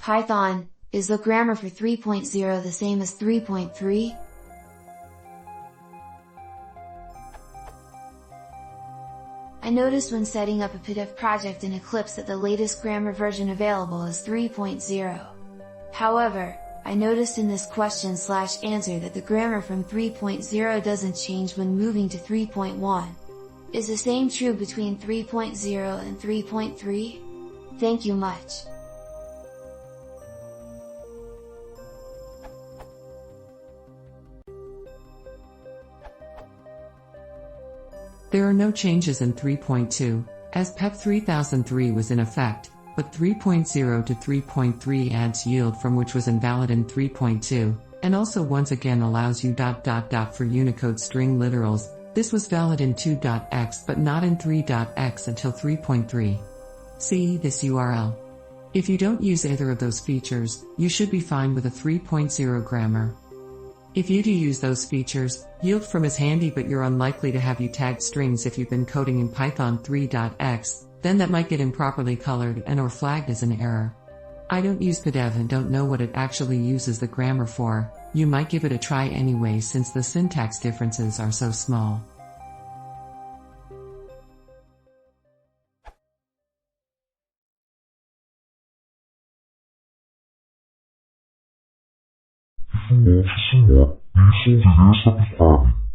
Python, is the grammar for 3.0 the same as 3.3? I noticed when setting up a pydev project in Eclipse that the latest grammar version available is 3.0. However, I noticed in this question/answer that the grammar from 3.0 doesn't change when moving to 3.1. Is the same true between 3.0 and 3.3? Thank you much. There are no changes in 3.2, as PEP 3003 was in effect, but 3.0 to 3.3 adds yield from which was invalid in 3.2, and also once again allows you ... for Unicode string literals. This was valid in 2.x but not in 3.x until 3.3. See this URL. If you don't use either of those features, you should be fine with a 3.0 grammar. If you do use those features, yield from is handy, but you're unlikely to have you tagged strings if you've been coding in Python 3.x, then that might get improperly colored and or flagged as an error. I don't use pydev and don't know what it actually uses the grammar for. You might give it a try anyway since the syntax differences are so small. Isso é oficial. Isso é o subscribe.